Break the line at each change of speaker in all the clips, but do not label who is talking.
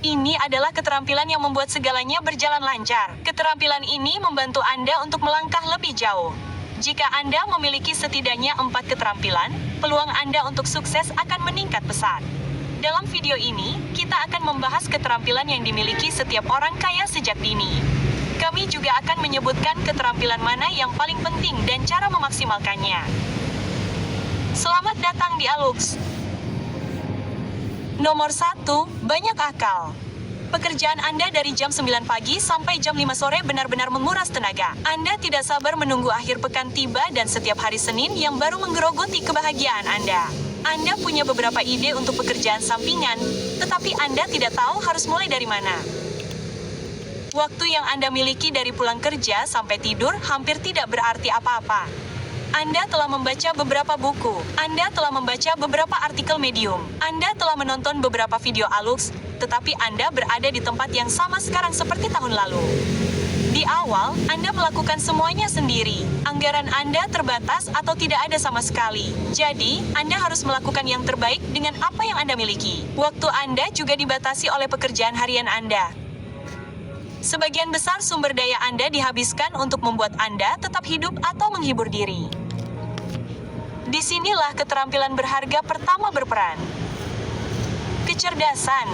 Ini adalah keterampilan yang membuat segalanya berjalan lancar. Keterampilan ini membantu Anda untuk melangkah lebih jauh. Jika Anda memiliki setidaknya 4 keterampilan, peluang Anda untuk sukses akan meningkat pesat. Dalam video ini, kita akan membahas keterampilan yang dimiliki setiap orang kaya sejak dini. Kami juga akan menyebutkan keterampilan mana yang paling penting dan cara memaksimalkannya. Selamat datang di Alux. Nomor 1, banyak akal. Pekerjaan Anda dari jam 9 pagi sampai jam 5 sore benar-benar menguras tenaga. Anda tidak sabar menunggu akhir pekan tiba dan setiap hari Senin yang baru menggerogoti kebahagiaan Anda. Anda punya beberapa ide untuk pekerjaan sampingan, tetapi Anda tidak tahu harus mulai dari mana. Waktu yang Anda miliki dari pulang kerja sampai tidur hampir tidak berarti apa-apa. Anda telah membaca beberapa buku, Anda telah membaca beberapa artikel Medium, Anda telah menonton beberapa video Alux, tetapi Anda berada di tempat yang sama sekarang seperti tahun lalu. Di awal, Anda melakukan semuanya sendiri. Anggaran Anda terbatas atau tidak ada sama sekali. Jadi, Anda harus melakukan yang terbaik dengan apa yang Anda miliki. Waktu Anda juga dibatasi oleh pekerjaan harian Anda. Sebagian besar sumber daya Anda dihabiskan untuk membuat Anda tetap hidup atau menghibur diri. Disinilah keterampilan berharga pertama berperan. Kecerdasan.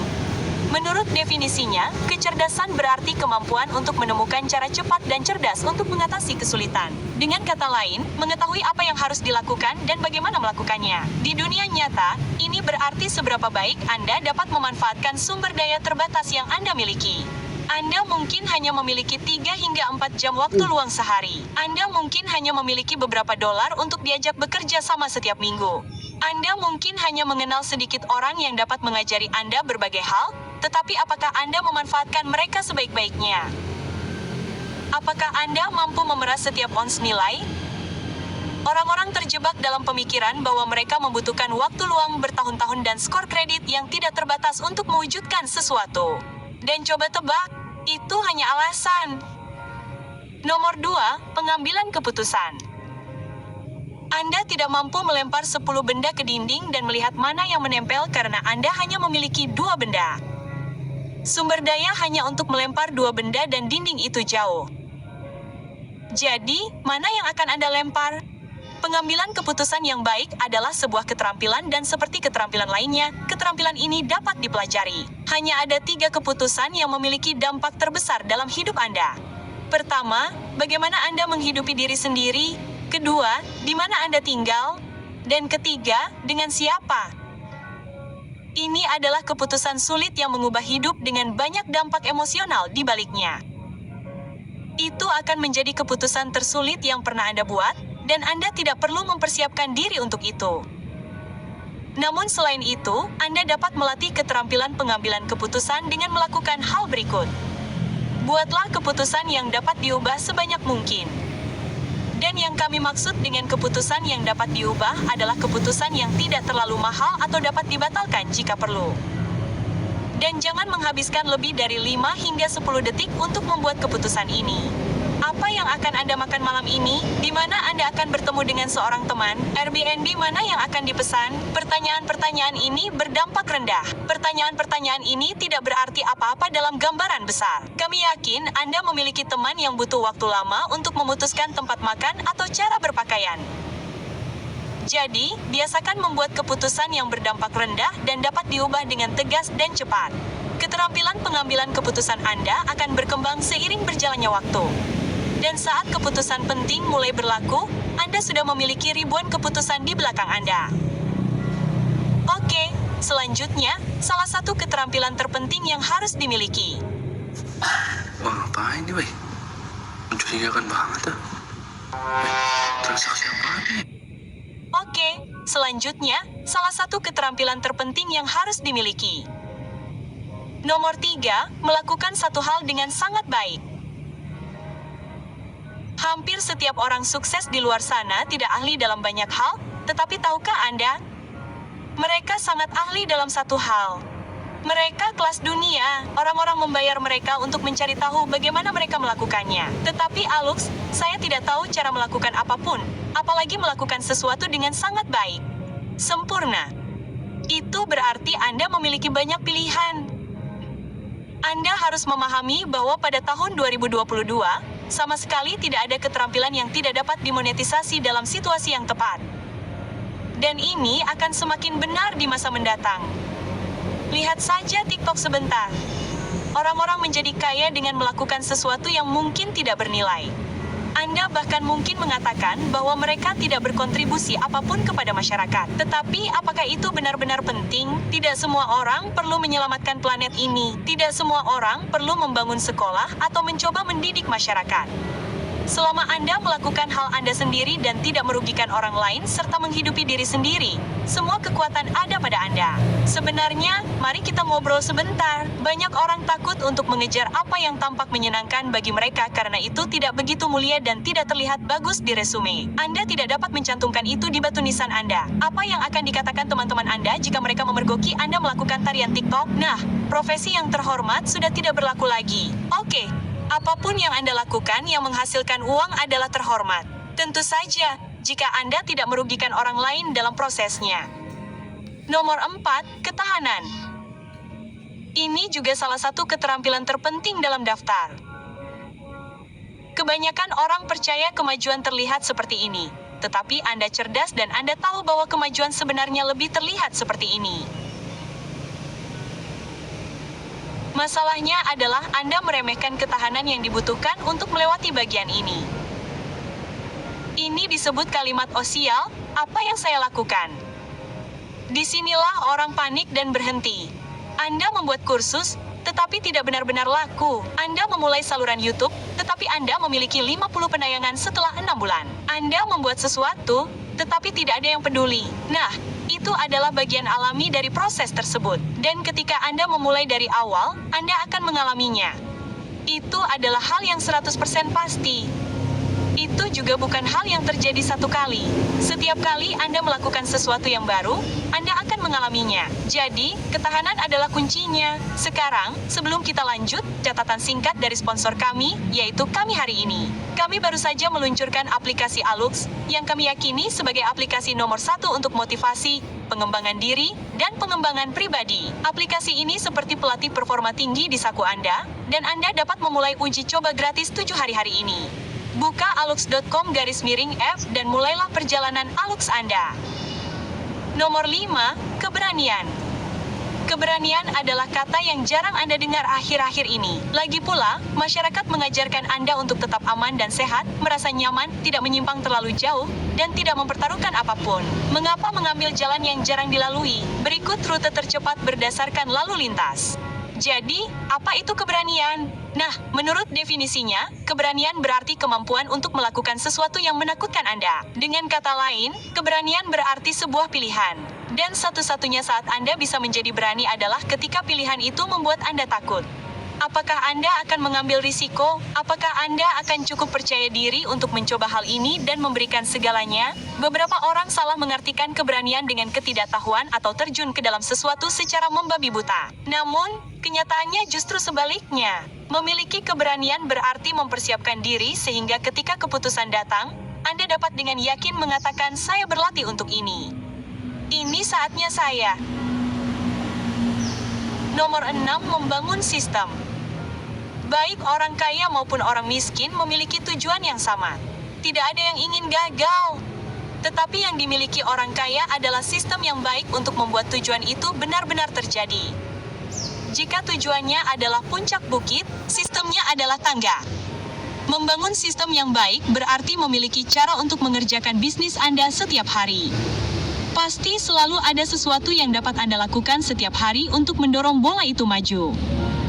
Menurut definisinya, kecerdasan berarti kemampuan untuk menemukan cara cepat dan cerdas untuk mengatasi kesulitan. Dengan kata lain, mengetahui apa yang harus dilakukan dan bagaimana melakukannya. Di dunia nyata, ini berarti seberapa baik Anda dapat memanfaatkan sumber daya terbatas yang Anda miliki. Anda mungkin hanya memiliki 3 hingga 4 jam waktu luang sehari. Anda mungkin hanya memiliki beberapa dolar untuk diajak bekerja sama setiap minggu. Anda mungkin hanya mengenal sedikit orang yang dapat mengajari Anda berbagai hal, tetapi apakah Anda memanfaatkan mereka sebaik-baiknya? Apakah Anda mampu memeras setiap ons nilai? Orang-orang terjebak dalam pemikiran bahwa mereka membutuhkan waktu luang bertahun-tahun dan skor kredit yang tidak terbatas untuk mewujudkan sesuatu. Dan coba tebak, itu hanya alasan. Nomor 2, pengambilan keputusan. Anda tidak mampu melempar 10 benda ke dinding dan melihat mana yang menempel karena Anda hanya memiliki 2 benda. Sumber daya hanya untuk melempar 2 benda dan dinding itu jauh. Jadi, mana yang akan Anda lempar? Pengambilan keputusan yang baik adalah sebuah keterampilan dan seperti keterampilan lainnya, keterampilan ini dapat dipelajari. Hanya ada 3 keputusan yang memiliki dampak terbesar dalam hidup Anda. Pertama, bagaimana Anda menghidupi diri sendiri. Kedua, di mana Anda tinggal. Dan ketiga, dengan siapa. Ini adalah keputusan sulit yang mengubah hidup dengan banyak dampak emosional di baliknya. Itu akan menjadi keputusan tersulit yang pernah Anda buat, dan Anda tidak perlu mempersiapkan diri untuk itu. Namun selain itu, Anda dapat melatih keterampilan pengambilan keputusan dengan melakukan hal berikut. Buatlah keputusan yang dapat diubah sebanyak mungkin. Dan yang kami maksud dengan keputusan yang dapat diubah adalah keputusan yang tidak terlalu mahal atau dapat dibatalkan jika perlu. Dan jangan menghabiskan lebih dari 5 hingga 10 detik untuk membuat keputusan ini. Apa yang akan Anda makan malam ini? Di mana Anda akan bertemu dengan seorang teman? Airbnb mana yang akan dipesan? Pertanyaan-pertanyaan ini berdampak rendah. Pertanyaan-pertanyaan ini tidak berarti apa-apa dalam gambaran besar. Kami yakin Anda memiliki teman yang butuh waktu lama untuk memutuskan tempat makan atau cara berpakaian. Jadi, biasakan membuat keputusan yang berdampak rendah dan dapat diubah dengan tegas dan cepat. Keterampilan pengambilan keputusan Anda akan berkembang seiring berjalannya waktu. Dan saat keputusan penting mulai berlaku, Anda sudah memiliki ribuan keputusan di belakang Anda. Oke, selanjutnya, salah satu keterampilan terpenting yang harus dimiliki.
Wah, ngapain nih, wey? Mencurigakan banget, tuh. Transaksi apaan nih?
Oke, selanjutnya, salah satu keterampilan terpenting yang harus dimiliki. Nomor 3, melakukan satu hal dengan sangat baik. Hampir setiap orang sukses di luar sana tidak ahli dalam banyak hal, tetapi tahukah Anda? Mereka sangat ahli dalam satu hal. Mereka kelas dunia, orang-orang membayar mereka untuk mencari tahu bagaimana mereka melakukannya. Tetapi Alux, saya tidak tahu cara melakukan apapun, apalagi melakukan sesuatu dengan sangat baik. Sempurna. Itu berarti Anda memiliki banyak pilihan. Anda harus memahami bahwa pada tahun 2022, sama sekali tidak ada keterampilan yang tidak dapat dimonetisasi dalam situasi yang tepat. Dan ini akan semakin benar di masa mendatang. Lihat saja TikTok sebentar. Orang-orang menjadi kaya dengan melakukan sesuatu yang mungkin tidak bernilai. Anda bahkan mungkin mengatakan bahwa mereka tidak berkontribusi apapun kepada masyarakat. Tetapi apakah itu benar-benar penting? Tidak semua orang perlu menyelamatkan planet ini. Tidak semua orang perlu membangun sekolah atau mencoba mendidik masyarakat. Selama Anda melakukan hal Anda sendiri dan tidak merugikan orang lain serta menghidupi diri sendiri, semua kekuatan ada pada Anda. Sebenarnya, mari kita ngobrol sebentar. Banyak orang takut untuk mengejar apa yang tampak menyenangkan bagi mereka karena itu tidak begitu mulia dan tidak terlihat bagus di resume. Anda tidak dapat mencantumkan itu di batu nisan Anda. Apa yang akan dikatakan teman-teman Anda jika mereka memergoki Anda melakukan tarian TikTok? Nah, profesi yang terhormat sudah tidak berlaku lagi. Oke. Apapun yang Anda lakukan yang menghasilkan uang adalah terhormat. Tentu saja, jika Anda tidak merugikan orang lain dalam prosesnya. Nomor 4, ketahanan. Ini juga salah satu keterampilan terpenting dalam daftar. Kebanyakan orang percaya kemajuan terlihat seperti ini. Tetapi Anda cerdas dan Anda tahu bahwa kemajuan sebenarnya lebih terlihat seperti ini. Masalahnya adalah Anda meremehkan ketahanan yang dibutuhkan untuk melewati bagian ini. Ini disebut kalimat osial, apa yang saya lakukan. Disinilah orang panik dan berhenti. Anda membuat kursus, tetapi tidak benar-benar laku. Anda memulai saluran YouTube, tetapi Anda memiliki 50 penayangan setelah 6 bulan. Anda membuat sesuatu, tetapi tidak ada yang peduli. Nah, itu adalah bagian alami dari proses tersebut. Dan ketika Anda memulai dari awal, Anda akan mengalaminya. Itu adalah hal yang 100% pasti. Itu juga bukan hal yang terjadi satu kali. Setiap kali Anda melakukan sesuatu yang baru, Anda akan mengalaminya. Jadi, ketahanan adalah kuncinya. Sekarang, sebelum kita lanjut, catatan singkat dari sponsor kami, yaitu Kami Hari Ini. Kami baru saja meluncurkan aplikasi Alux, yang kami yakini sebagai aplikasi nomor 1 untuk motivasi, pengembangan diri, dan pengembangan pribadi. Aplikasi ini seperti pelatih performa tinggi di saku Anda, dan Anda dapat memulai uji coba gratis 7 hari ini. Buka alux.com/F dan mulailah perjalanan Alux Anda. Nomor 5, keberanian. Keberanian adalah kata yang jarang Anda dengar akhir-akhir ini. Lagi pula, masyarakat mengajarkan Anda untuk tetap aman dan sehat, merasa nyaman, tidak menyimpang terlalu jauh, dan tidak mempertaruhkan apapun. Mengapa mengambil jalan yang jarang dilalui? Berikut rute tercepat berdasarkan lalu lintas. Jadi, apa itu keberanian? Nah, menurut definisinya, keberanian berarti kemampuan untuk melakukan sesuatu yang menakutkan Anda. Dengan kata lain, keberanian berarti sebuah pilihan. Dan satu-satunya saat Anda bisa menjadi berani adalah ketika pilihan itu membuat Anda takut. Apakah Anda akan mengambil risiko? Apakah Anda akan cukup percaya diri untuk mencoba hal ini dan memberikan segalanya? Beberapa orang salah mengartikan keberanian dengan ketidaktahuan atau terjun ke dalam sesuatu secara membabi buta. Namun, kenyataannya justru sebaliknya. Memiliki keberanian berarti mempersiapkan diri sehingga ketika keputusan datang, Anda dapat dengan yakin mengatakan, "Saya berlatih untuk ini. Ini saatnya saya." Nomor 6, membangun sistem. Baik orang kaya maupun orang miskin memiliki tujuan yang sama. Tidak ada yang ingin gagal. Tetapi yang dimiliki orang kaya adalah sistem yang baik untuk membuat tujuan itu benar-benar terjadi. Jika tujuannya adalah puncak bukit, sistemnya adalah tangga. Membangun sistem yang baik berarti memiliki cara untuk mengerjakan bisnis Anda setiap hari. Pasti selalu ada sesuatu yang dapat Anda lakukan setiap hari untuk mendorong bola itu maju.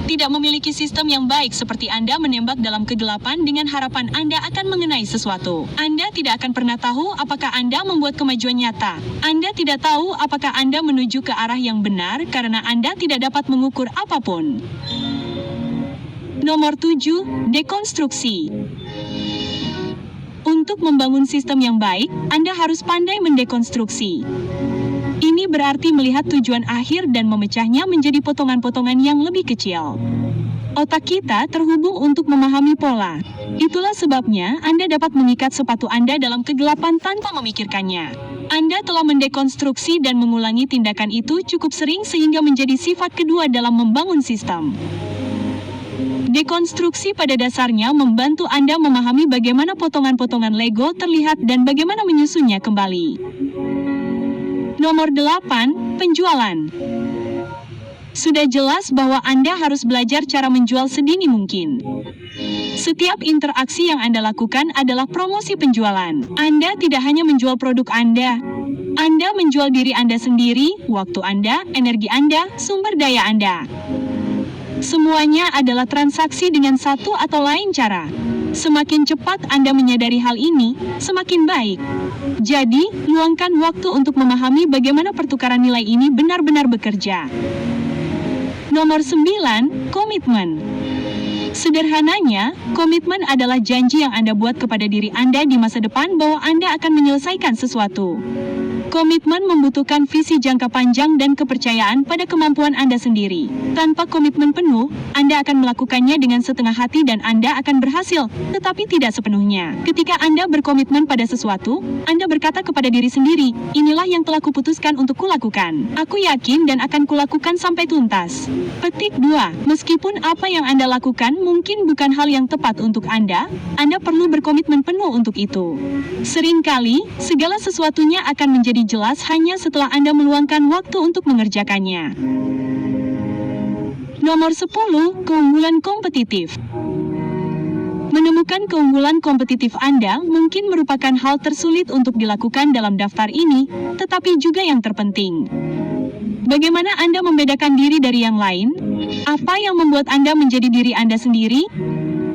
Tidak memiliki sistem yang baik seperti Anda menembak dalam kegelapan dengan harapan Anda akan mengenai sesuatu. Anda tidak akan pernah tahu apakah Anda membuat kemajuan nyata. Anda tidak tahu apakah Anda menuju ke arah yang benar karena Anda tidak dapat mengukur apapun. Nomor 7, dekonstruksi. Untuk membangun sistem yang baik, Anda harus pandai mendekonstruksi. Ini berarti melihat tujuan akhir dan memecahnya menjadi potongan-potongan yang lebih kecil. Otak kita terhubung untuk memahami pola. Itulah sebabnya Anda dapat mengikat sepatu Anda dalam kegelapan tanpa memikirkannya. Anda telah mendekonstruksi dan mengulangi tindakan itu cukup sering sehingga menjadi sifat kedua dalam membangun sistem. Dekonstruksi pada dasarnya membantu Anda memahami bagaimana potongan-potongan Lego terlihat dan bagaimana menyusunnya kembali. Nomor 8, penjualan. Sudah jelas bahwa Anda harus belajar cara menjual sedini mungkin. Setiap interaksi yang Anda lakukan adalah promosi penjualan. Anda tidak hanya menjual produk Anda menjual diri Anda sendiri, waktu Anda, energi Anda, sumber daya Anda. Semuanya adalah transaksi dengan satu atau lain cara. Semakin cepat Anda menyadari hal ini, semakin baik. Jadi, luangkan waktu untuk memahami bagaimana pertukaran nilai ini benar-benar bekerja. Nomor 9, komitmen. Sederhananya, komitmen adalah janji yang Anda buat kepada diri Anda di masa depan bahwa Anda akan menyelesaikan sesuatu. Komitmen membutuhkan visi jangka panjang dan kepercayaan pada kemampuan Anda sendiri. Tanpa komitmen penuh, Anda akan melakukannya dengan setengah hati dan Anda akan berhasil, tetapi tidak sepenuhnya. Ketika Anda berkomitmen pada sesuatu, Anda berkata kepada diri sendiri, inilah yang telah kuputuskan untuk kulakukan. Aku yakin dan akan kulakukan sampai tuntas. Petik 2. Meskipun apa yang Anda lakukan mungkin bukan hal yang tepat untuk Anda perlu berkomitmen penuh untuk itu. Seringkali, segala sesuatunya akan menjadi jelas hanya setelah Anda meluangkan waktu untuk mengerjakannya. Nomor 10, keunggulan kompetitif. Menemukan keunggulan kompetitif Anda mungkin merupakan hal tersulit untuk dilakukan dalam daftar ini, tetapi juga yang terpenting. Bagaimana Anda membedakan diri dari yang lain? Apa yang membuat Anda menjadi diri Anda sendiri?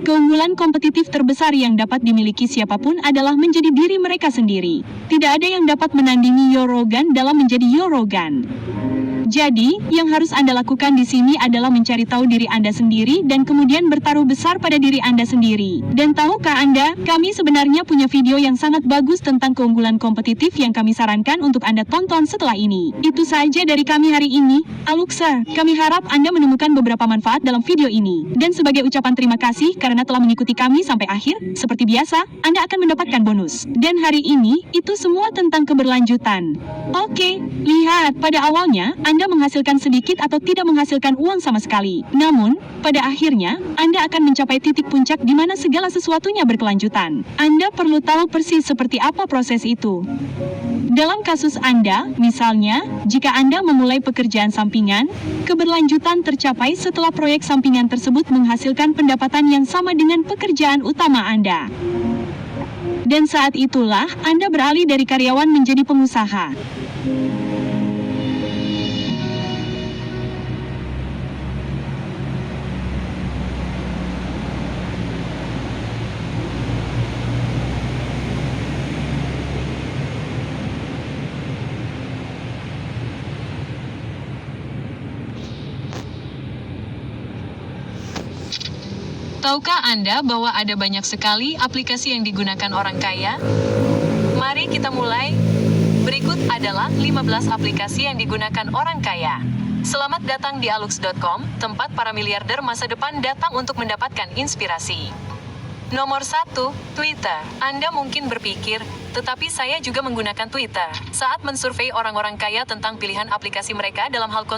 Keunggulan kompetitif terbesar yang dapat dimiliki siapapun adalah menjadi diri mereka sendiri. Tidak ada yang dapat menandingi Joe Rogan dalam menjadi Joe Rogan. Jadi, yang harus Anda lakukan di sini adalah mencari tahu diri Anda sendiri dan kemudian bertaruh besar pada diri Anda sendiri. Dan tahukah Anda, kami sebenarnya punya video yang sangat bagus tentang keunggulan kompetitif yang kami sarankan untuk Anda tonton setelah ini. Itu saja dari kami hari ini. Aluxer, kami harap Anda menemukan beberapa manfaat dalam video ini. Dan sebagai ucapan terima kasih karena telah mengikuti kami sampai akhir, seperti biasa, Anda akan mendapatkan bonus. Dan hari ini, itu semua tentang keberlanjutan. Oke, lihat, pada awalnya, Anda menghasilkan sedikit atau tidak menghasilkan uang sama sekali. Namun, pada akhirnya, Anda akan mencapai titik puncak di mana segala sesuatunya berkelanjutan. Anda perlu tahu persis seperti apa proses itu. Dalam kasus Anda, misalnya, jika Anda memulai pekerjaan sampingan, keberlanjutan tercapai setelah proyek sampingan tersebut menghasilkan pendapatan yang sama dengan pekerjaan utama Anda. Dan saat itulah, Anda beralih dari karyawan menjadi pengusaha. Tahukah Anda bahwa ada banyak sekali aplikasi yang digunakan orang kaya? Mari kita mulai. Berikut adalah 15 aplikasi yang digunakan orang kaya. Selamat datang di alux.com, tempat para miliarder masa depan datang untuk mendapatkan inspirasi. Nomor 1, Twitter. Anda mungkin berpikir, tetapi saya juga menggunakan Twitter. Saat mensurvei orang-orang kaya tentang pilihan aplikasi mereka dalam hal